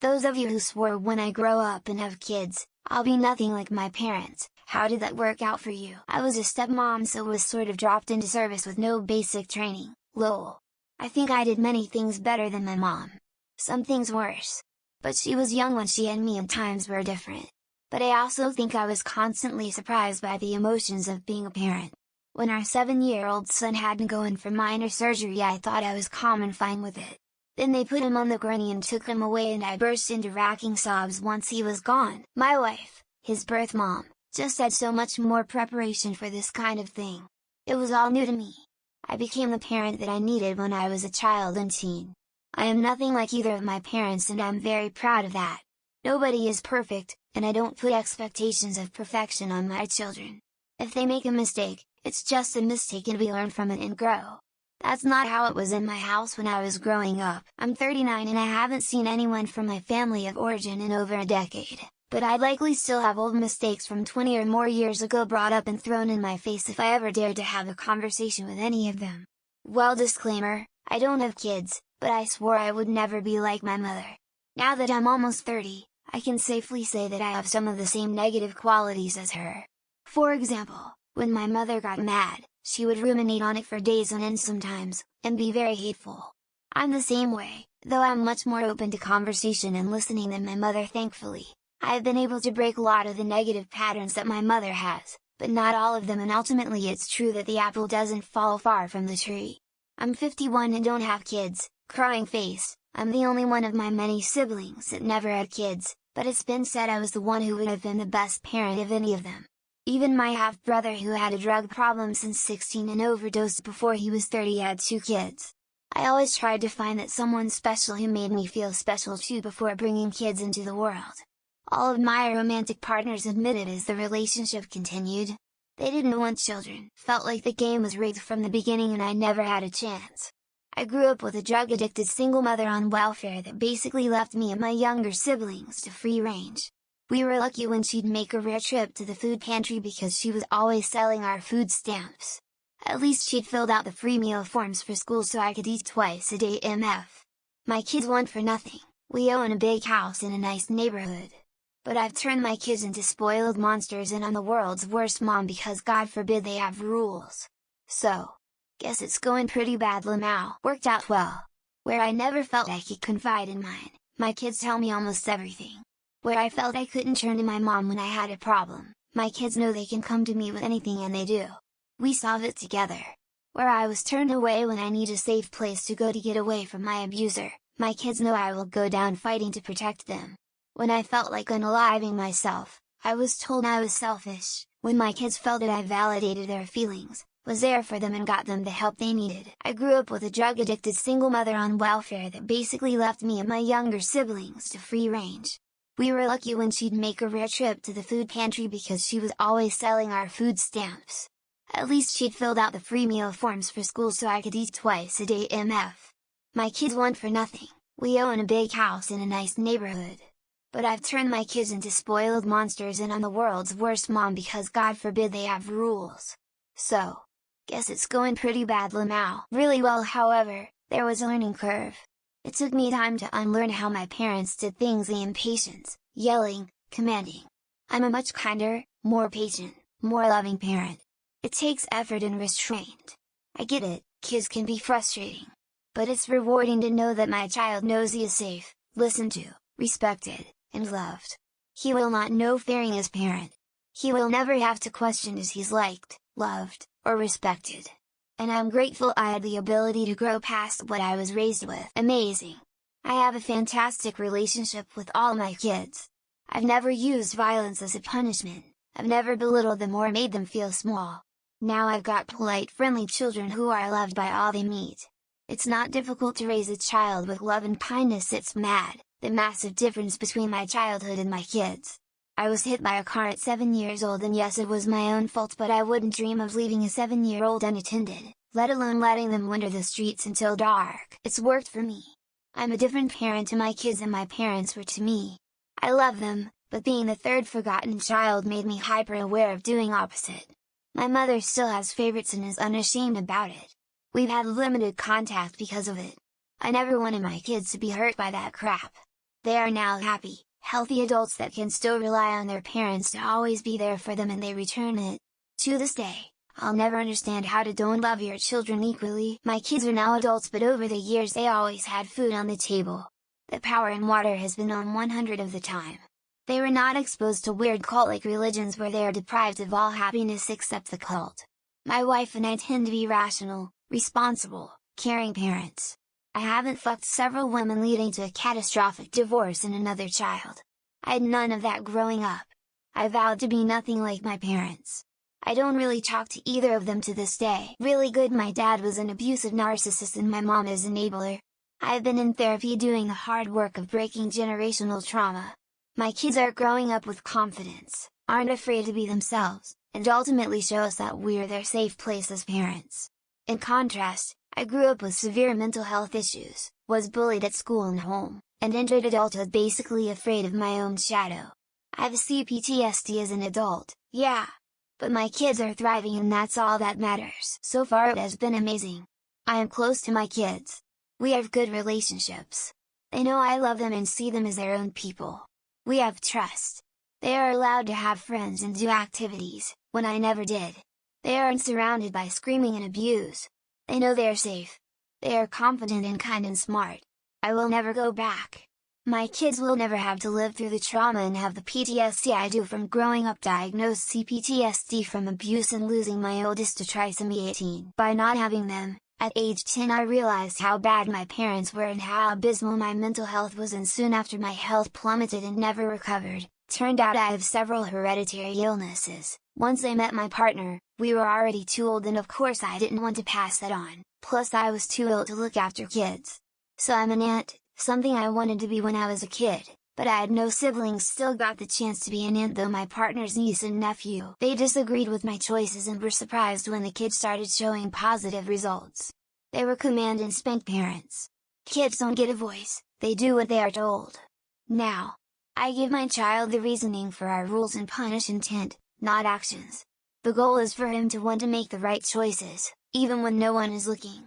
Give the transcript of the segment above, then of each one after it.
Those of you who swore when I grow up and have kids, I'll be nothing like my parents, how did that work out for you? I was a stepmom, so was sort of dropped into service with no basic training, lol. I think I did many things better than my mom. Some things worse. But she was young when she had me and times were different. But I also think I was constantly surprised by the emotions of being a parent. When our 7-year-old son had to go in for minor surgery, I thought I was calm and fine with it. Then they put him on the gurney and took him away, and I burst into racking sobs once he was gone. My wife, his birth mom, just had so much more preparation for this kind of thing. It was all new to me. I became the parent that I needed when I was a child and teen. I am nothing like either of my parents, and I'm very proud of that. Nobody is perfect, and I don't put expectations of perfection on my children. If they make a mistake, it's just a mistake and we learn from it and grow. That's not how it was in my house when I was growing up. I'm 39 and I haven't seen anyone from my family of origin in over a decade, but I'd likely still have old mistakes from 20 or more years ago brought up and thrown in my face if I ever dared to have a conversation with any of them. Well, disclaimer, I don't have kids, but I swore I would never be like my mother. Now that I'm almost 30, I can safely say that I have some of the same negative qualities as her. For example, when my mother got mad, she would ruminate on it for days on end sometimes, and be very hateful. I'm the same way, though I'm much more open to conversation and listening than my mother. Thankfully, I've been able to break a lot of the negative patterns that my mother has, but not all of them, and ultimately it's true that the apple doesn't fall far from the tree. I'm 51 and don't have kids, crying face. I'm the only one of my many siblings that never had kids, but it's been said I was the one who would have been the best parent of any of them. Even my half-brother, who had a drug problem since 16 and overdosed before he was 30, had 2 kids. I always tried to find that someone special who made me feel special too before bringing kids into the world. All of my romantic partners admitted as the relationship continued. They didn't want children, felt like the game was rigged from the beginning and I never had a chance. I grew up with a drug-addicted single mother on welfare that basically left me and my younger siblings to free range. We were lucky when she'd make a rare trip to the food pantry because she was always selling our food stamps. At least she'd filled out the free meal forms for school so I could eat twice a day. My kids want for nothing. We own a big house in a nice neighborhood. But I've turned my kids into spoiled monsters and I'm the world's worst mom because God forbid they have rules. So, guess it's going pretty bad. Lamau worked out well. Where I never felt I could confide in mine, my kids tell me almost everything. Where I felt I couldn't turn to my mom when I had a problem, my kids know they can come to me with anything and they do. We solve it together. Where I was turned away when I need a safe place to go to get away from my abuser, my kids know I will go down fighting to protect them. When I felt like unaliving myself, I was told I was selfish. When my kids felt that I validated their feelings, was there for them and got them the help they needed. I grew up with a drug-addicted single mother on welfare that basically left me and my younger siblings to free range. We were lucky when she'd make a rare trip to the food pantry because she was always selling our food stamps. At least she'd filled out the free meal forms for school so I could eat twice a day. My kids want for nothing. We own a big house in a nice neighborhood. But I've turned my kids into spoiled monsters and I'm the world's worst mom because God forbid they have rules. So, guess it's going pretty bad. Lamau really well. However, there was a learning curve. It took me time to unlearn how my parents did things: the impatience, yelling, commanding. I'm a much kinder, more patient, more loving parent. It takes effort and restraint. I get it, kids can be frustrating. But it's rewarding to know that my child knows he is safe, listened to, respected, and loved. He will not know fearing his parent. He will never have to question if he's liked, loved, or respected. And I'm grateful I had the ability to grow past what I was raised with. Amazing! I have a fantastic relationship with all my kids. I've never used violence as a punishment, I've never belittled them or made them feel small. Now I've got polite, friendly children who are loved by all they meet. It's not difficult to raise a child with love and kindness. It's the massive difference between my childhood and my kids. I was hit by a car at 7 years old, and yes, it was my own fault, but I wouldn't dream of leaving a 7-year-old unattended, let alone letting them wander the streets until dark. It's worked for me. I'm a different parent to my kids than my parents were to me. I love them, but being the third forgotten child made me hyper aware of doing opposite. My mother still has favorites and is unashamed about it. We've had limited contact because of it. I never wanted my kids to be hurt by that crap. They are now happy, healthy adults that can still rely on their parents to always be there for them, and they return it. To this day, I'll never understand how to don't love your children equally. My kids are now adults, but over the years they always had food on the table. The power and water has been on 100 of the time. They were not exposed to weird cult-like religions where they are deprived of all happiness except the cult. My wife and I tend to be rational, responsible, caring parents. I haven't fucked several women leading to a catastrophic divorce and another child. I had none of that growing up. I vowed to be nothing like my parents. I don't really talk to either of them to this day. Really good. My dad was an abusive narcissist and my mom is an enabler. I've been in therapy doing the hard work of breaking generational trauma. My kids are growing up with confidence, aren't afraid to be themselves, and ultimately show us that we're their safe place as parents. In contrast, I grew up with severe mental health issues, was bullied at school and home, and entered adulthood basically afraid of my own shadow. I have CPTSD as an adult, yeah. But my kids are thriving and that's all that matters. So far it has been amazing. I am close to my kids. We have good relationships. They know I love them and see them as their own people. We have trust. They are allowed to have friends and do activities, when I never did. They aren't surrounded by screaming and abuse. They know they are safe. They are confident and kind and smart. I will never go back. My kids will never have to live through the trauma and have the PTSD I do from growing up diagnosed CPTSD from abuse and losing my oldest to trisomy 18. By not having them, at age 10 I realized how bad my parents were and how abysmal my mental health was, and soon after my health plummeted and never recovered. Turned out I have several hereditary illnesses. Once I met my partner, we were already too old and of course I didn't want to pass that on, plus I was too ill to look after kids. So I'm an aunt, something I wanted to be when I was a kid, but I had no siblings. Still got the chance to be an aunt though. My partner's niece and nephew. They disagreed with my choices and were surprised when the kids started showing positive results. They were command and spank parents. Kids don't get a voice, they do what they are told. Now, I give my child the reasoning for our rules and punish intent, not actions. The goal is for him to want to make the right choices, even when no one is looking.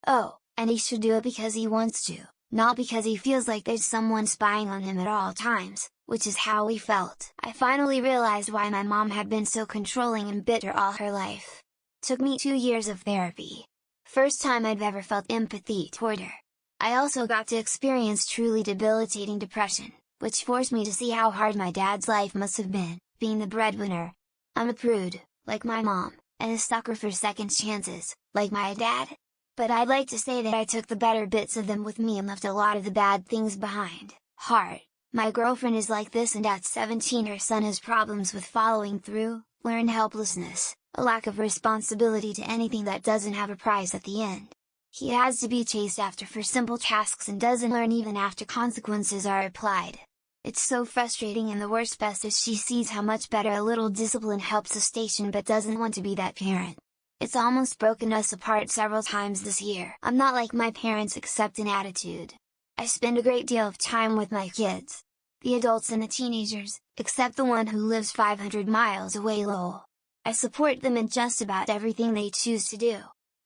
Oh, and he should do it because he wants to, not because he feels like there's someone spying on him at all times, which is how we felt. I finally realized why my mom had been so controlling and bitter all her life. Took me 2 years of therapy. First time I'd ever felt empathy toward her. I also got to experience truly debilitating depression, which forced me to see how hard my dad's life must have been, being the breadwinner. I'm a prude, like my mom, and a sucker for second chances, like my dad. But I'd like to say that I took the better bits of them with me and left a lot of the bad things behind. Hard. My girlfriend is like this, and at 17 her son has problems with following through, learned helplessness, a lack of responsibility to anything that doesn't have a prize at the end. He has to be chased after for simple tasks and doesn't learn even after consequences are applied. It's so frustrating, and the worst best is she sees how much better a little discipline helps a station but doesn't want to be that parent. It's almost broken us apart several times this year. I'm not like my parents except in attitude. I spend a great deal of time with my kids. The adults and the teenagers, except the one who lives 500 miles away lol. I support them in just about everything they choose to do.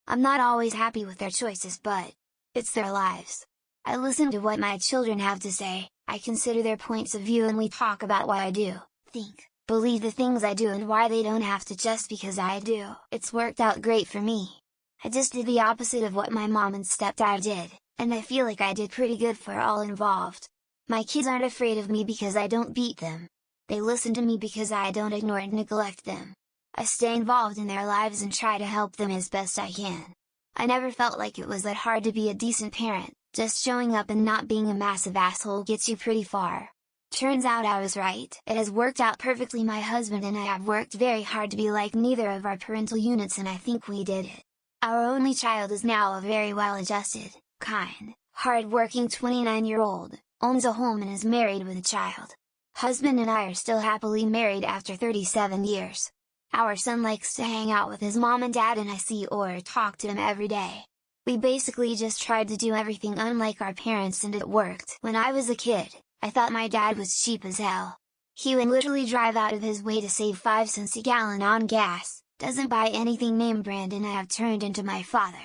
I'm not always happy with their choices, but it's their lives. I listen to what my children have to say, I consider their points of view, and we talk about why I do, think, believe the things I do and why they don't have to just because I do. It's worked out great for me. I just did the opposite of what my mom and stepdad did, and I feel like I did pretty good for all involved. My kids aren't afraid of me because I don't beat them. They listen to me because I don't ignore and neglect them. I stay involved in their lives and try to help them as best I can. I never felt like it was that hard to be a decent parent, just showing up and not being a massive asshole gets you pretty far. Turns out I was right. It has worked out perfectly. My husband and I have worked very hard to be like neither of our parental units, and I think we did it. Our only child is now a very well-adjusted, kind, hard-working 29-year-old, owns a home and is married with a child. Husband and I are still happily married after 37 years. Our son likes to hang out with his mom and dad, and I see or talk to him every day. We basically just tried to do everything unlike our parents, and it worked. When I was a kid, I thought my dad was cheap as hell. He would literally drive out of his way to save 5 cents a gallon on gas, doesn't buy anything name brand, and I have turned into my father.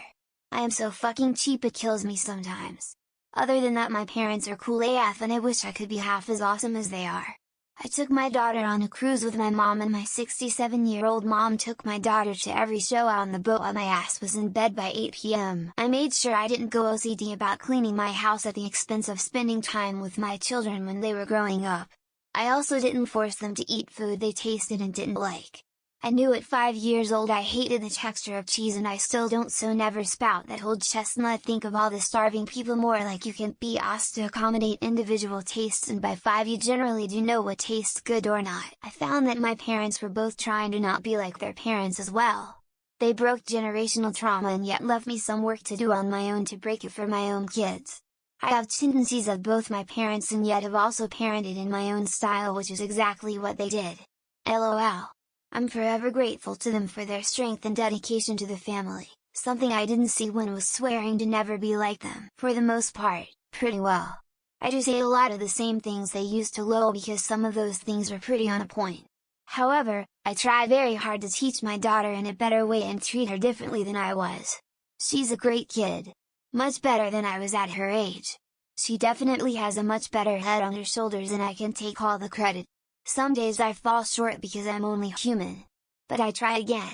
I am so fucking cheap it kills me sometimes. Other than that, my parents are cool AF and I wish I could be half as awesome as they are. I took my daughter on a cruise with my mom, and my 67-year-old mom took my daughter to every show on the boat while my ass was in bed by 8 p.m. I made sure I didn't go OCD about cleaning my house at the expense of spending time with my children when they were growing up. I also didn't force them to eat food they tasted and didn't like. I knew at 5 years old I hated the texture of cheese, and I still don't, so never spout that whole chestnut. Think of all the starving people more like you can be asked to accommodate individual tastes, and by 5 you generally do know what tastes good or not. I found that my parents were both trying to not be like their parents as well. They broke generational trauma and yet left me some work to do on my own to break it for my own kids. I have tendencies of both my parents and yet have also parented in my own style, which is exactly what they did. LOL. I'm forever grateful to them for their strength and dedication to the family, something I didn't see when was swearing to never be like them. For the most part, pretty well. I do say a lot of the same things they used to, lol, because some of those things are pretty on point. However, I try very hard to teach my daughter in a better way and treat her differently than I was. She's a great kid. Much better than I was at her age. She definitely has a much better head on her shoulders, and I can take all the credit. Some days I fall short because I'm only human. But I try again.